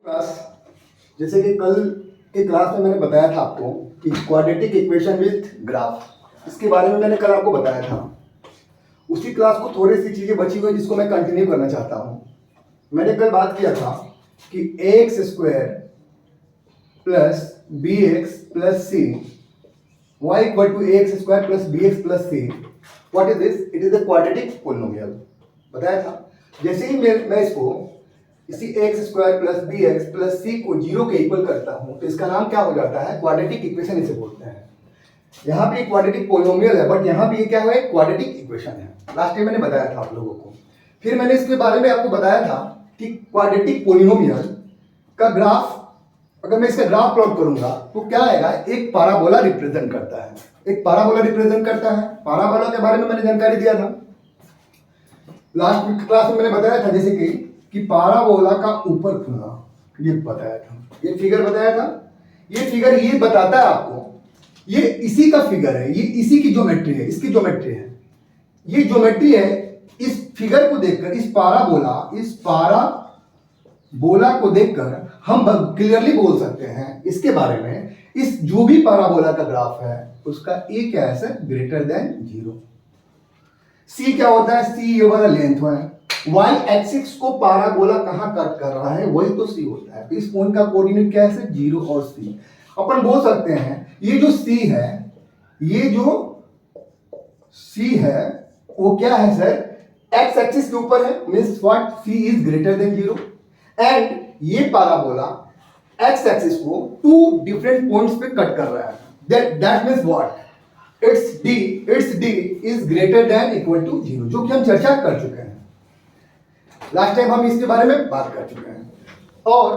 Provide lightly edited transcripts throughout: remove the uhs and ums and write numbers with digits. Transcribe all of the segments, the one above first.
Class जैसे कि कल के क्लास में मैंने बताया था आपको कि क्वाड्रेटिक इक्वेशन विथ ग्राफ, इसके बारे में मैंने कल आपको बताया था। उसी क्लास को थोड़ी सी चीज़ें बची हुई जिसको मैं कंटिन्यू करना चाहता हूँ। मैंने कल बात किया था कि x square plus b x plus c y equal to x square plus b x plus c, what is this? It is a quadratic polynomial. बताया था। जैसे ही मैं इसको इसी x square plus b x plus c को zero के equal करता हूं तो इसका नाम क्या हो जाता है? क्वाड्रेटिक इक्वेशन इसे बोलते हैं। यहाँ पे क्वाड्रेटिक पोलिनोमियल है, बट यहाँ पे क्या है? क्वाड्रेटिक इक्वेशन है। लास्ट टाइम मैंने बताया था आप लोगों को। फिर मैंने इसके बारे में आपको बताया था कि क्वाड्रेटिक पोलिनोमियल का ग्राफ, अगर मैं इसका ग्राफ प्लॉट करूंगा तो क्या आएगा? एक पाराबोला रिप्रेजेंट करता है। एक पाराबोला रिप्रेजेंट करता है। पाराबोला के बारे में मैंने जानकारी दिया था लास्ट क्लास में। मैंने बताया था जैसे कि पाराबोला का ऊपर खुला, ये बताया था, ये फिगर बताया था। ये फिगर ये बताता है आपको, ये इसी का फिगर है, ये इसी की ज्योमेट्री है, इसकी ज्योमेट्री है, ये ज्योमेट्री है। इस फिगर को देखकर इस पाराबोला को देखकर हम क्लियरली बोल सकते हैं इसके बारे में, इस जो भी पाराबोला का ग्राफ है उसका ए क्या है सर? Greater than 0। सी क्या होता है? सी ये वाला लेंथ है। वाई एक्सिस को पाराबोला कहां कट कर रहा है? वही तो सी होता है। तो इस पॉइंट का कोऑर्डिनेट क्या है सर? 0 और सी। अपन बोल सकते हैं ये जो सी है, ये जो सी है वो क्या है सर? एक्स एक्सिस के ऊपर है, means what? C is greater than 0। And ये पाराबोला एक्स एक्सिस को टू डिफरेंट पॉइंट्स पे कट कर रहा है। That means what? its d is greater than equal to 0, जो कि हम चर्चा कर चुके हैं। लास्ट टाइम हम इसके बारे में बात कर चुके हैं और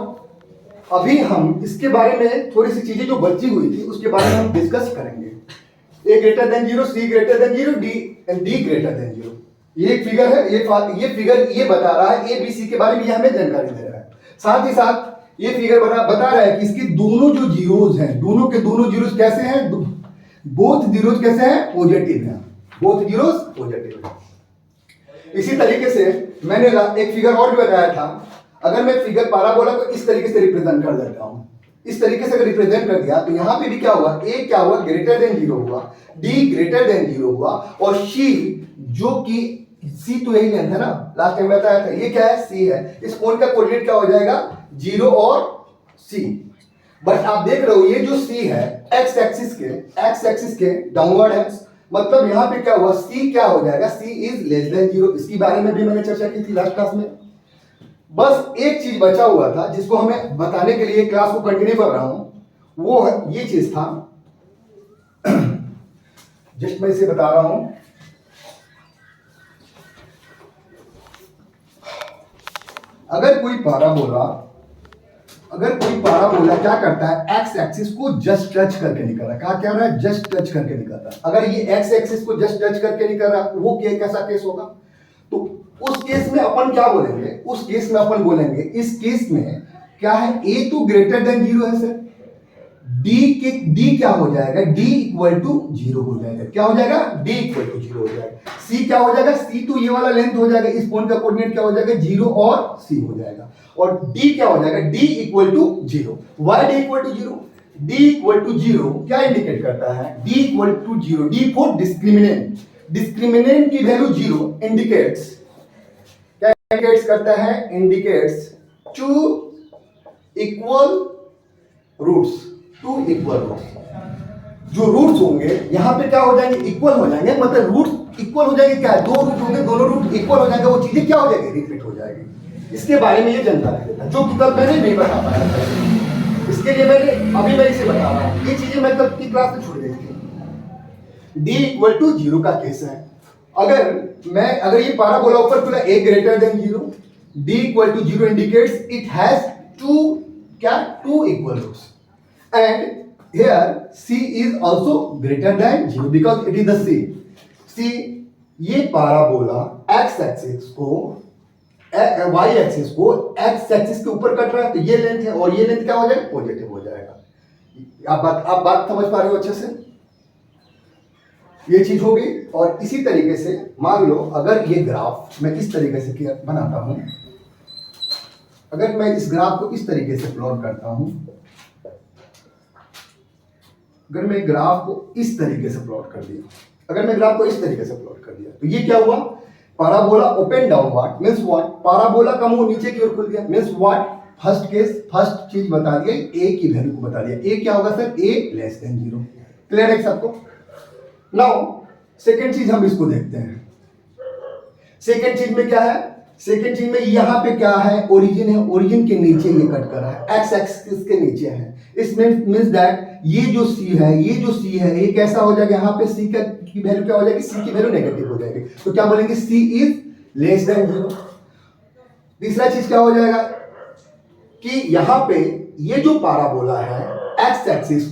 अभी हम इसके बारे में थोड़ी सी चीजें जो बची हुई थी उसके बारे में हम डिस्कस करेंगे। a greater than 0, c greater than 0, d greater than 0। ये एक फिगर है, ये फिगर ये बता रहा है ए बी सी के बारे में, ये हमें जानकारी दे रहा है। साथ ही साथ ये फिगर बता रहा है कि इसकी दोनों जो जीरोज हैं, दोनों के दोनों जीरोज कैसे हैं? बोथ जीरोज कैसे हैं? पॉजिटिव हैं। बोथ जीरोज पॉजिटिव हैं। इसी तरीके से मैंने एक फिगर और भी बताया था। अगर मैं फिगर पाराबोला को इस तरीके से रिप्रेजेंट कर देता हूं, इस तरीके से अगर रिप्रेजेंट कर दिया तो यहां पे भी क्या हुआ? ए क्या हुआ? ग्रेटर देन 0 हुआ, डी ग्रेटर देन 0 हुआ, और सी जो कि सी तो यही लेंथ है ना, लास्ट टाइम बताया था, ये क्या है? सी है। इस पॉइंट का कोऑर्डिनेट क्या हो जाएगा? 0 और सी। बट आप देख रहे हो ये जो सी है एक्स एक्सिस के डाउनवर्ड है, मतलब यहां पे क्या हुआ? सी क्या हो जाएगा? सी इज लेस देन 0। इसके बारे में भी मैंने चर्चा की थी लास्ट क्लास में। बस एक चीज बचा हुआ था जिसको हमें बताने के लिए क्लास को कंटिन्यू कर रहा हूं, वो ये चीज था। जस्ट मैं इसे बता रहा हूं। अगर कोई पाराबोला क्या करता है? एक्स एक्सिस को जस्ट टच करके निकल रहा है। क्या रहा है? जस्ट टच करके निकल रहा है। अगर ये एक्स एक्सिस को जस्ट टच करके निकल रहा है, वो कैसा केस होगा? तो उस केस में अपन क्या बोलेंगे? उस केस में अपन बोलेंगे, इस केस में क्या है? ए तो ग्रेटर देन 0 है सर। डी क्या हो जाएगा? डी इक्वल टू 0 हो जाएगा। क्या हो जाएगा? डी इक्वल टू 0 हो जाएगा। सी क्या हो जाएगा? सी तो ये वाला लेंथ हो जाएगा, इस पॉइंट का कोऑर्डिनेट क्या हो जाएगा? 0 और सी हो जाएगा। और डी क्या हो जाएगा? D equal to 0। Why D equal to 0? D equal to 0 क्या इंडिकेट करता है? D equal to 0, D for discriminant. Discriminant की वैल्यू 0 इंडिकेट्स, क्या इंडिकेट्स करता है? Indicates two equal roots. Two equal roots, जो रूट्स होंगे यहां पे क्या हो जाएंगे? इक्वल हो जाएंगे। मतलब रूट इक्वल हो जाएंगे। क्या है? दो रूट होंगे, दोनों रूट इक्वल हो जाएंगे, वो चीजें क्या हो जाएगी? रिपीट हो जाएगी। इसके बारे में ये जानकारी देता है जो कि कल मैंने नहीं बता पाया था। इसके लिए अभी मैं इसे बता रहा हूं। ये चीजें मैं कल की क्लास में छोड़ गई थी। डी इक्वल टू 0 का केस है। अगर ये पाराबोला ऊपर खुला, a greater than 0, D equal to 0 indicates it has two equal roots, and here c is also greater than 0 because it is the c. c ये पाराबोला x एक्सिस को y axis को x axis के ऊपर cut रहा है, तो ये length है और ये लेंथ क्या हो जाएगा? पॉजिटिव हो जाएगा। आप बात समझ पा रहे हो अच्छे से? ये चीज हो गई। और इसी तरीके से मान लो अगर ये ग्राफ मैं इस तरीके से बनाता हूं, अगर मैं इस ग्राफ को इस तरीके से प्लॉट करता हूं, अगर मैं ग्राफ को इस तरीके से प्लॉट कर दिया, अगर मैं ग्राफ को इस तरीके से प्लॉट कर दिया, तो ये क्या हुआ, parabola open downward means what, parabola का मुंह नीचे की ओर खुल गया means what, first case, first चीज बता दिया, ए की वैल्यू को बता दिया, ए क्या होगा सर, ए लेस देन 0। क्लियर है सबको? नाउ सेकंड चीज हम इसको देखते हैं। सेकंड चीज में क्या है, सेकंड चीज में यहां पे क्या है, ओरिजिन है, ओरिजिन के नीचे ये कट कर रहा है, एक्स एक्सिस के नीचे है, इसमें मींस दैट ये जो सी है, ये जो सी है, ये कैसा हो जाएगा, यहां पे सी की वैल्यू क्या हो जाएगी, सी की वैल्यू नेगेटिव हो जाएगी, तो क्या बोलेंगे, सी इज लेस देन 0। तीसरा चीज क्या हो जाएगा कि यहां पे ये जो पैराबोला है एक्स एक्सिस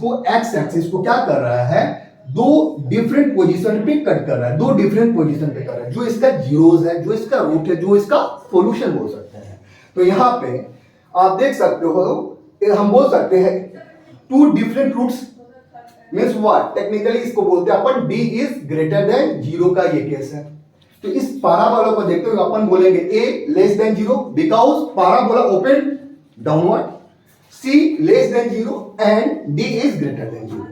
को क्या कर रहा है, दो डिफरेंट पोजीशन पे कट कर रहा है, दो डिफरेंट पोजीशन पे कर रहा है, जो इसका जीरोस है, जो इसका रूट है, जो इसका सॉल्यूशन बोल सकते हैं। तो यहां पे आप देख सकते हो, हम बोल सकते हैं two different roots means what, technically इसको बोलते हैं अपन d इज ग्रेटर देन 0 का ये केस है। तो इस पैराबोला को देखते हुए अपन बोलेंगे a less than 0 because parabola open downward, c less than 0 and d is greater than 0।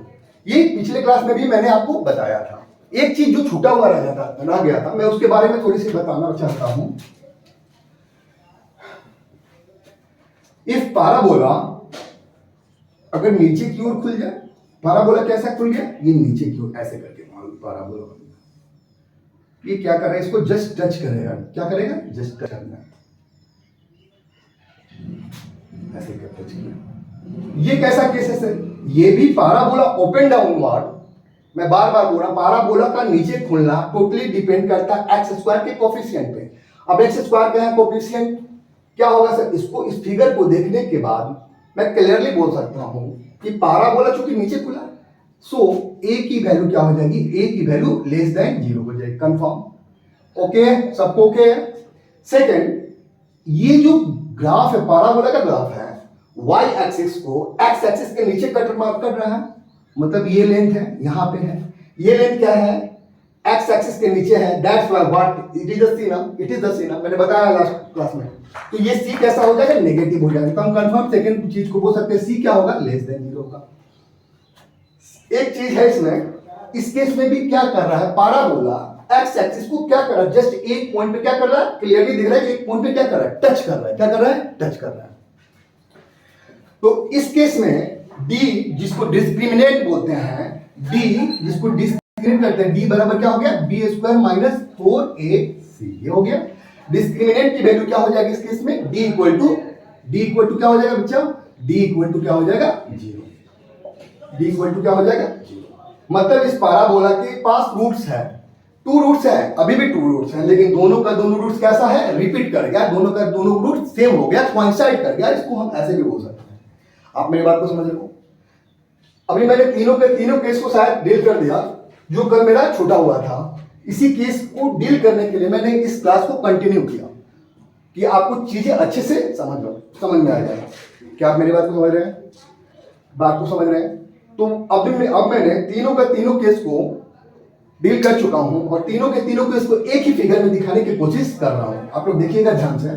ये पिछले क्लास में भी मैंने आपको बताया था। एक चीज जो छूटा हुआ रह गया था, मैं उसके बारे में थोड़ी सी बताना चाहता हूं। इफ पैराबोला अगर नीचे की ओर खुल जाए, पैराबोला कैसा खुल गया, ये नीचे की ओर ऐसे करके पैराबोला बन गया। ये क्या कर रहा है, इसको जस्ट टच करेगा, क्या करेगा, जस्ट टच करना, ऐसे कर टच किया। ये कैसा केस है सर, ये भी पैराबोला ओपन डाउनवर्ड, मैं बार बार बोल रहा हूं, पैराबोला का नीचे खुलना टोटली डिपेंड करता है एक्स स्क्वायर के कोफिशिएंट पे। अब एक्स स्क्वायर क्या है, कोफिशिएंट क्या होगा सर, इसको इस फिगर को देखने के बाद मैं क्लियरली बोल सकता हूं कि पैराबोला चूंकि नीचे खुला, सो ए की वैल्यू क्या हो जाएगी, ए की वैल्यू लेस देन 0 हो जाएगी। कंफर्म? ओके, सबको ओके है? सेकंड, ये जो ग्राफ है, पैराबोला का ग्राफ है, y एक्सिस को x एक्सिस के नीचे कट मार्क कर रहा है, मतलब ये लेंथ है, यहां पे है, ये लेंथ क्या है, x एक्सिस के नीचे है, that's why what it is the c ना, इट इज द सी ना, मैंने बताया लास्ट क्लास में। तो ये c कैसा हो जाएगा, नेगेटिव हो जाएगा। तो हम कंफर्म सेकंड चीज को बोल सकते हैं, c क्या होगा, लेस देन 0 होगा। एक चीज है इसमें, इस केस में भी क्या कर रहा है, पैराबोला x एक्सिस को क्या कर रहा है, जस्ट एक पॉइंट पे क्या कर रहा है, क्लियरली दिख रहा है कि एक पॉइंट पे क्या कर रहा है, टच कर रहा है, क्या कर रहा है, टच कर रहा है। तो इस केस में d जिसको डिस्क्रिमिनेंट बोलते हैं, d जिसको डिस्क्रिमिनेट करते हैं, d बराबर क्या हो गया, b स्क्वायर माइनस 4ac, ये हो गया। डिस्क्रिमिनेंट की वैल्यू क्या हो जाएगी इस केस में, d इक्वल टू क्या हो जाएगा बच्चा, d इक्वल टू क्या हो जाएगा, 0। d इक्वल टू क्या हो जाएगा, 0। मतलब इस पैराबोला के पास रूट्स है, 2 रूट्स है, अभी भी 2 रूट्स हैं, लेकिन दोनों का दोनों रूट्स कैसा है, रिपीट कर गया, दोनों का दोनों रूट सेम हो गया, कोइंसाइड कर गया, इसको हम ऐसे भी बोल सकते हैं। आप मेरी बात को समझ रहे हो? अभी मैंने तीनों केस को शायद डील कर दिया, जो कल मेरा छूटा हुआ था। इसी केस को डील करने के लिए मैंने इस क्लास को कंटिन्यू किया कि आपको चीजें अच्छे से समझ में आ जाए। क्या आप मेरी बात को समझ रहे हैं, बात को समझ रहे हैं? तो अब मैंने तीनों केस को डील कर चुका हूं और तीनों केस को एक ही फिगर में दिखाने की कोशिश कर रहा हूं। आप लोग देखिएगा ध्यान से।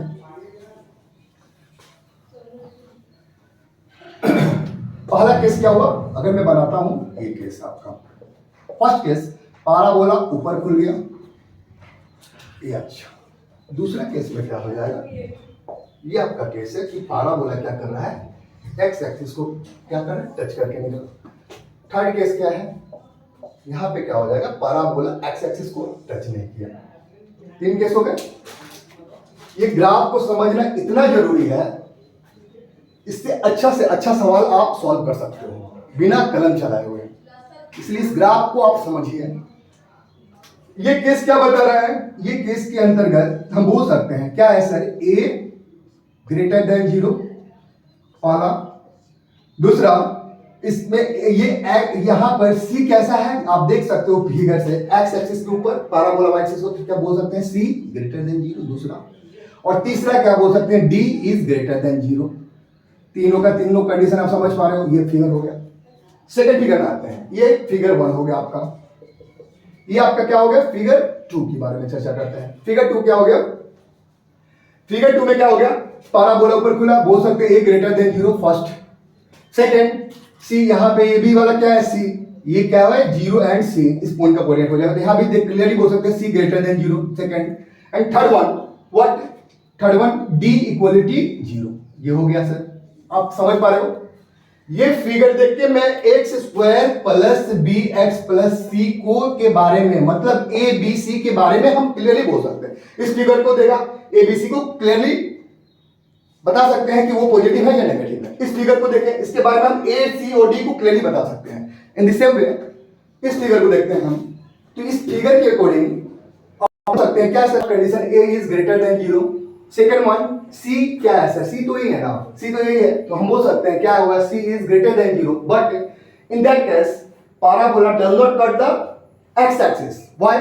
पहला केस क्या हुआ, अगर मैं बनाता हूं ये केस आपका, फर्स्ट केस पैराबोला ऊपर खुल गया, ये अच्छा। दूसरा केस में क्या हो जाएगा, ये आपका केस है कि पैराबोला क्या कर रहा है, एक्स एक्सिस को क्या कर रहा है, टच करके निकल। थर्ड केस क्या है, यहां पे क्या हो जाएगा, पैराबोला एक्स एक्सिस को टच नहीं किया। 3 केस हो गए। ये ग्राफ को समझना इतना जरूरी है, इससे अच्छा सवाल आप सॉल्व कर सकते हो बिना कलम चलाए हुए, इसलिए इस ग्राफ को आप समझिए। ये केस क्या बता रहा है, ये केस के अंतर्गत हम बोल सकते हैं क्या है सर, a ग्रेटर देन 0 पहला। दूसरा, इसमें ये यहां पर c कैसा है, आप देख सकते हो फिगर से, x एक्सिस के ऊपर पैराबोला y एक्सिस को क्या बोल सकते हैं, c ग्रेटर देन 0 दूसरा। और तीसरा क्या बोल सकते हैं, d इज ग्रेटर देन 0। तीनों कंडीशन आप समझ पा रहे हो, ये फिगर हो गया। सेकंड फिगर में आते हैं, ये फिगर 1 हो गया आपका, ये आपका क्या हो गया, फिगर 2 के बारे में चर्चा करते हैं। फिगर 2 क्या हो गया, फिगर 2 में क्या हो गया, पाराबोला ऊपर खुला, बोल सकते हैं a greater than zero first. Second c, यहाँ पे ये भी वाला क्या है सी, ये क्या है जीरो एंड सी, इस पॉइंट का कोऑर्डिनेट हो जाएगा। तो यहाँ भी देख क्लियरली बोल सकते हैं c greater than zero second. And third one what, third one d equality zero. ये हो गया सर, आप समझ पा रहे हो। ये फिगर देख के मैं x square plus b x plus c को के बारे में, मतलब ए बी सी के बारे में हम क्लियरली बोल सकते हैं। इस फिगर को देखा, ए बी सी को क्लियरली बता सकते हैं कि वो पॉजिटिव है या नेगेटिव है। इस फिगर को देखें, इसके बारे में हम ए सी और डी को क्लियरली बता सकते हैं। इन द सेम वे इस फिगर को देखते हैं हम, तो इस फिगर के अकॉर्डिंग हम सकते हैं क्या sir, condition a is greater than zero. Second one c क्या है सर, सी तो ही है ना, सी तो यही है, तो हम बोल सकते हैं क्या होगा, c is greater than zero. But in that case parabola does not cut the x axis. Why?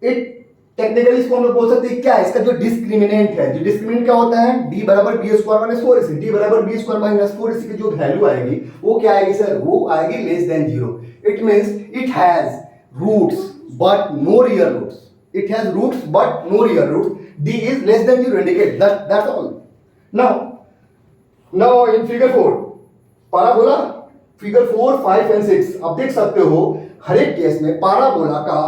It technically इसको हम लोग बोल सकते हैं क्या है, इसका जो डिस्क्रिमिनेंट है, जो डिस्क्रिमिनेंट क्या होता है, d बराबर B square minus 4ac, d बराबर बी स्क्वायर माइनस 4ac की जो वैल्यू आएगी वो क्या आएगी सर, वो आएगी less than zero. It means it has roots but no real roots, it has roots but no real roots. D is less than 0 indicate that's all. Now in figure 4 parabola, figure 4 5 and 6 आप देख सकते हो हर एक case में parabola का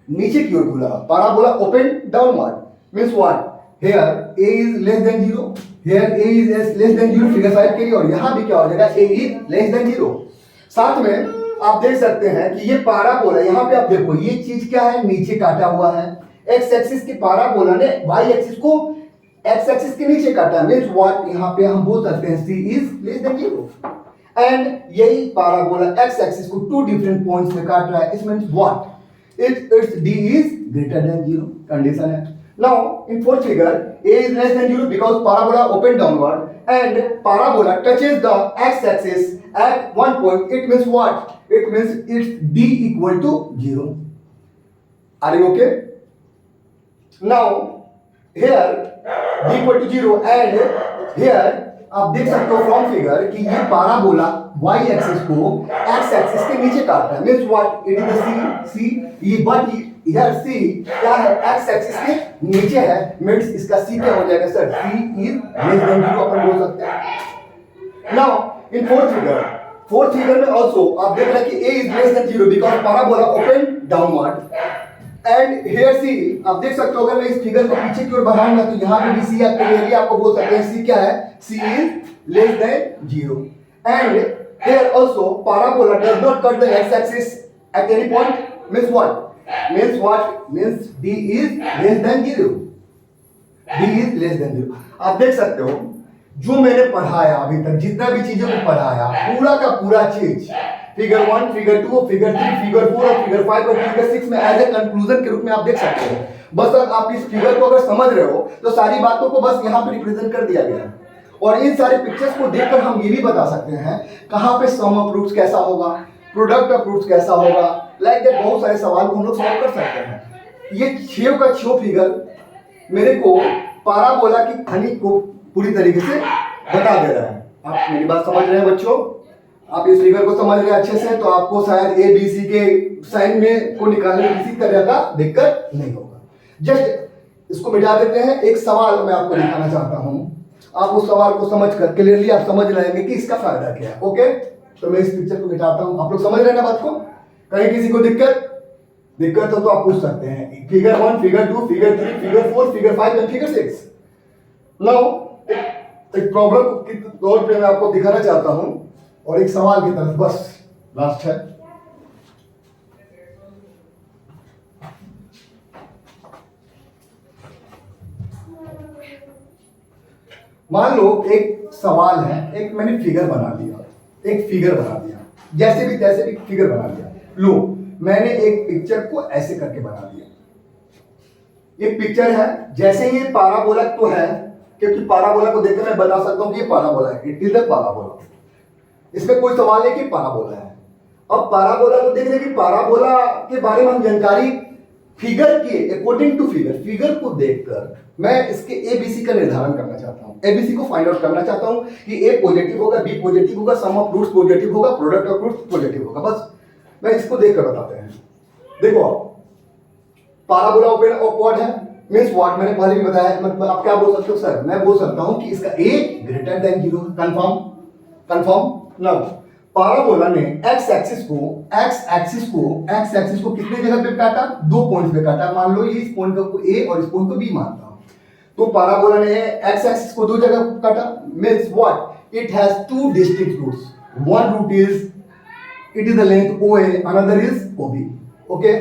नीचे की ओर खुला, parabola open downward, means what, here a is less than 0, here a is less than 0 figure 5 के लिए, और यहां भी क्या हो जाएगा, a is less than 0। साथ में आप देख सकते हैं कि ये पाराबोला, यहाँ पे आप देखो ये चीज क्या है, नीचे काटा हुआ है। एक्स एक्सिस के पाराबोला ने वाई एक्सिस को एक्स एक्सिस के नीचे काटा है, मींस व्हाट, यहाँ पे हम बोल सकते हैं c is less than zero. And यही पाराबोला एक्स एक्सिस को टू डिफरेंट पॉइंट्स में काट रहा है, it means what, it's d is greater than zero, condition है। Now in fourth figure a is less than 0 because parabola open downward and parabola touches the x-axis at one point. It means what? It means it's d equal to 0. Are you okay? Now here d equal to 0 and here आप देख सकते हो from figure कि ये parabola y axis को x axis के नीचे काट रहा है, means what, it is C ये, बट इधर c क्या है, x एक्सिस के नीचे है, मींस इसका c क्या हो जाएगा sir, c is less than 0 अपन बोल सकते हैं। नाउ इन फोर्थ फिगर में आल्सो आप देख रहे हैं कि a is less than 0 because parabola open downward and here c, आप देख सकते हो अगर मैं इस फिगर को पीछे की ओर बढ़ाऊंगा तो यहां पे भी सी क्लियरली आपको बोल सकते हैं सी क्या है, सी is less than 0 and here also parabola does not cut the x axis at any point, means what, means d is less than 0, d is less than 0। आप देख सकते हो जो मैंने पढ़ाया अभी तक, जितना भी चीजों को पढ़ाया पूरा का पूरा चीज फिगर 1, फिगर 2, फिगर 3, फिगर 4 और फिगर 5 और फिगर 6 में एज ए कंक्लूजन के रूप में आप देख सकते हो। बस आप इस फिगर को अगर समझ रहे हो तो सारी बातों को बस यहाँ पे रिप्रेजेंट कर दिया गया है, और इन सारे पिक्चर्स को देखकर हम ये भी बता सकते हैं कहाँ पे सम ऑफ रूट्स कैसा होगा, प्रोडक्ट ऑफ रूट्स कैसा होगा, लाइक दैट बहुत सारे सवाल को हम लोग सॉल्व कर सकते हैं। ये छेव का छेव फिगर मेरे को पाराबोला की खनिक को पूरी तरीके से बता दे रहा है। आप मेरी बात समझ रहे हैं बच्चों? आप इस फिगर को समझ रहे हैं अच्छे से, तो आपको शायद ए बी सी के साइन में को निकालने में किसी तरह का दिक्कत नहीं होगा। जस्ट इसको मिटा देते हैं। एक सवाल मैं आपको दिखाना चाहता हूं, आप उस सवाल को समझकर क्लियरली आप समझ लेंगे कि इसका फायदा क्या है। ओके, तो मैं इस पिक्चर को मिटाता हूं। आप लोग समझ रहे हैं ना बात को? कहीं किसी को दिक्कत हो तो आप पूछ सकते हैं। Figure 1, figure 2, figure 3, figure 4, figure 5 and figure 6। Now एक प्रॉब्लम के तौर पे मैं आपको दिखाना चाहता हूं और एक सवाल की तरफ, बस लास्ट है। मान लो एक सवाल है, एक मैंने फिगर बना दिया, जैसे भी तैसे भी फिगर बना दिया। लो मैंने एक पिक्चर को ऐसे करके बना दिया। ये पिक्चर है, जैसे ये पाराबोला तो है, क्योंकि पाराबोला को देखकर मैं बता सकता हूं कि ये पाराबोला है, इट इज द पाराबोला। इसमें कोई सवाल नहीं कि पाराबोला है। अब पाराबोला को देखने की, पाराबोला के बारे में हम जानकारी फिगर के अकॉर्डिंग टू फिगर को देखकर मैं इसके एबीसी का निर्धारण करना चाहता हूं, एबीसी को फाइंड आउट करना चाहता हूं कि ए पॉजिटिव होगा, बी पॉजिटिव होगा, सम ऑफ रूट्स पॉजिटिव होगा, प्रोडक्ट ऑफ रूट्स पॉजिटिव होगा। बस मैं इसको देखकर बताते हैं। देखो पाराबोला ओपन अपवर्ड है, मीन्स व्हाट, मैंने पहले भी बताया, मतलब आप क्या बोल सकते हो सर, मैं बोल सकता हूं कि इसका a greater than 0। Confirm, confirm. Now parabola ने एक्स एक्सिस को कितने जगह पे काटा, 2 पॉइंट्स पे काटा। मान लो ये इस पॉइंट को a और इस पॉइंट को b मानता हूं, तो पाराबोला ने एक्स एक्सिस को 2 जगह काटा। Means what, it has 2 distinct roots, one root is it is the length OA, another is OB. Okay,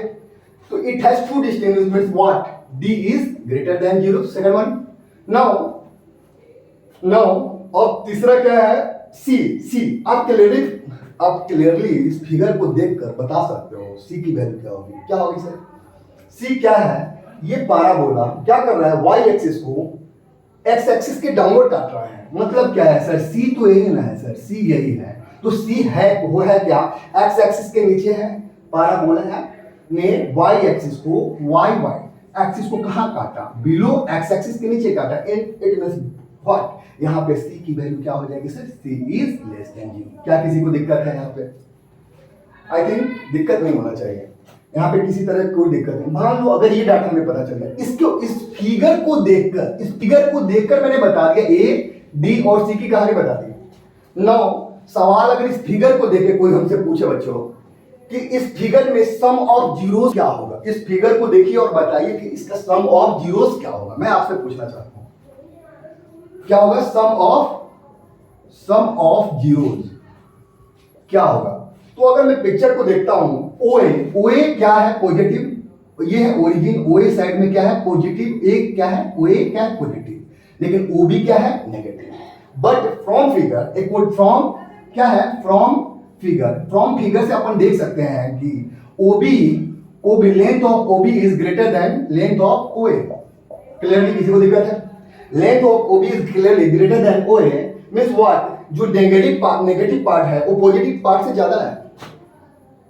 so it has 2 distinct roots, means what, D is greater than 0, second one. now अब तीसरा क्या है, C आप clearly इस figure को देखकर बता सकते हो C की वैल्यू क्या होगी। क्या होगी सर, C क्या है, ये पाराबोला क्या कर रहा है, y एक्सिस को x एक्सिस के डाउनवर्ड काट रहा है। मतलब क्या है सर, C तो यही ना है सर, C यही है, तो C है वो है क्या, x एक्सिस के नीचे है, पाराबोला है ने y एक्सिस को एक्सिस को कहां काटा, बिलो x एक्सिस के नीचे काटा। इट मींस व्हाट, यहां पे C की वैल्यू क्या हो जाएगी sir, C is less than 0। क्या किसी को दिक्कत है यहां पे? आई थिंक दिक्कत नहीं होना चाहिए, यहां पे किसी तरह कोई दिक्कत नहीं। मान लो अगर ये डाटा हमें पता चल गया, इस फिगर को देखकर मैंने बता दिया A, D और C की कहानी बता दी। नाउ सवाल अगर इस फिगर को देखे कोई हमसे पूछे बच्चों कि इस फिगर में सम ऑफ जीरोस क्या होगा, इस फिगर को देखिए और बताइए कि इसका सम ऑफ जीरोस क्या होगा। मैं आपसे पूछना चाहता हूं क्या होगा, सम ऑफ जीरोस क्या होगा। तो अगर मैं पिक्चर को देखता हूं, OA क्या है, पॉजिटिव, ये है ओरिजिन, OA साइड में क्या है, पॉजिटिव, एक क्या है, OA क्या है, पॉजिटिव, लेकिन OB क्या है, नेगेटिव। बट फ्रॉम फिगर क्या है, फ्रॉम फिगर से अपन देख सकते हैं कि OB length of OB is greater then length of OA। Clearly किसी को दिक्कत है, length of OB is clearly greater than OA, means what, जो नेगेटिव पार्ट है वो पॉजिटिव पार्ट से ज्यादा है।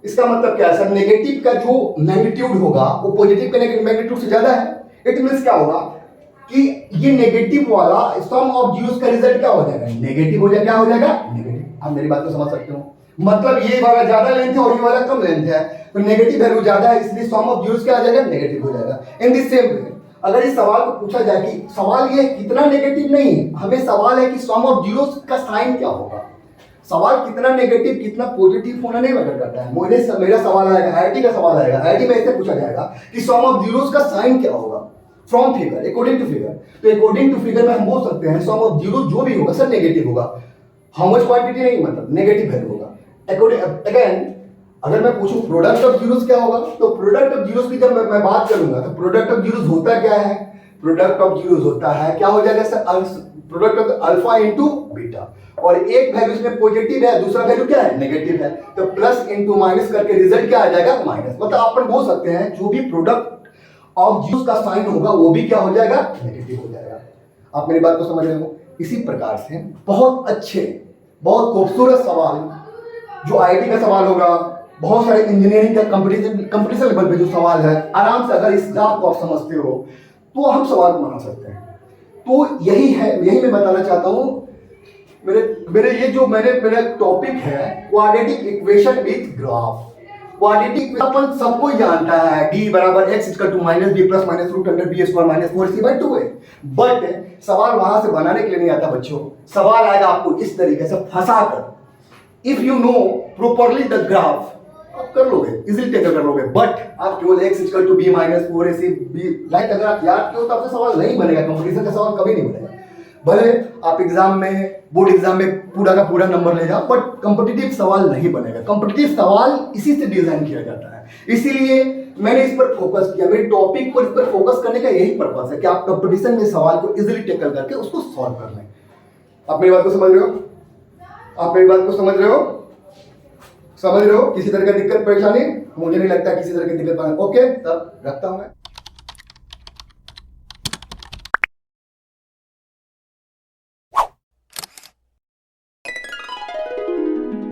इसका मतलब क्या है सर, नेगेटिव का जो मैग्नीट्यूड होगा वो पॉजिटिव के मैग्नीट्यूड से ज्यादा है। इट मींस क्या होगा कि ये नेगेटिव वाला सम ऑफ जीरोस का रिजल्ट क्या हो जाएगा, नेगेटिव हो जाएगा। क्या हो जाएगा, नेगेटिव। आप मेरी बात को समझ सकते हो, मतलब ये वाला ज्यादा लेंथ है और ये वाला कम लेंथ है, तो नेगेटिव वैल्यू ज्यादा है, इसलिए सम ऑफ जीरोस क्या आ जाएगा, नेगेटिव हो जाएगा। इन दिस सेम वे अगर इस सवाल को पूछा जाए कि सवाल ये कितना नेगेटिव नहीं, हमें सवाल है कि सम ऑफ जीरोस का साइन क्या होगा। सवाल कितना नेगेटिव कितना पॉजिटिव होना नहीं मैटर करता है। मेरा सवाल आएगा, आईआईटी का सवाल आएगा, आईआईटी में ऐसे पूछा जाएगा कि सम ऑफ जीरोस का साइन क्या होगा from figure according to figure. तो अकॉर्डिंग टू फिगर में हम बोल सकते हैं सम ऑफ जीरो जो भी होगा सर नेगेटिव होगा। हाउ मच क्वांटिटी नहीं, मतलब नेगेटिव वैल्यू होगा। अकॉर्डिंग अगेन अगर मैं पूछूं प्रोडक्ट ऑफ जीरोस क्या होगा, तो प्रोडक्ट ऑफ जीरोस की जब मैं बात करूंगा तो प्रोडक्ट ऑफ जीरोस होता क्या है, प्रोडक्ट ऑफ जीरोस होता है क्या हो जाएगा sir, product of alpha into beta, और एक वैल्यू इसमें पॉजिटिव है दूसरा वैल्यू क्या है, नेगेटिव है, तो प्लस इनटू माइनस करके रिजल्ट क्या आ जाएगा, माइनस। मतलब अपन बोल सकते हैं जो भी प्रोडक्ट ऑफ जीरोस का साइन होगा वो भी क्या हो जाएगा, नेगेटिव हो जाएगा। आप मेरी बात को समझ रहे हो। इसी प्रकार से बहुत अच्छे बहुत खूबसूरत सवाल जो आईआईटी का सवाल होगा, बहुत सारे इंजीनियरिंग का कंपटीशन लेवल पे जो सवाल है, आराम से अगर इस बात को आप समझते हो तो हम सवाल बना सकते हैं। तो यही है, यही मैं बताना चाहता हूं। मेरे ये जो मेरा टॉपिक है quadratic equation with graph. Quadratic अपन सबको जानता है, d बराबर x equal to minus b plus minus root under b square minus 4c/2 है। बट सवाल वहां से बनाने के लिए नहीं आता बच्चों, सवाल आएगा आपको इस तरीके से फंसा कर। If you know properly the graph आप कर लोगे, इजीली टेकल कर लोगे। बट आप केवल x equal to b minus 4ac b like अगर आप याद किया तो आपसे सवाल नहीं बनेगा, कंपटीशन का सवाल कभी नहीं बनेगा। भले आप एग्जाम में बोर्ड एग्जाम में पूरा का पूरा नंबर ले जाओ, बट कॉम्पिटिटिव सवाल नहीं बनेगा। कॉम्पिटिटिव सवाल इसी से डिजाइन किया जाता है, इसीलिए मैंने इस पर फोकस किया। मेरे टॉपिक पर इस पर फोकस करने का यही पर्पस है कि आप कंपटीशन में सवाल को इजीली टेकल करके उसको सॉल्व कर लें। आप मेरी बात को समझ रहे हो, आप मेरी बात को समझ रहे हो, समझ रहे हो। किसी तरह का दिक्कत परेशानी मुझे नहीं लगता किसी तरह की दिक्कत। ओके, तब रखता हूं मैं।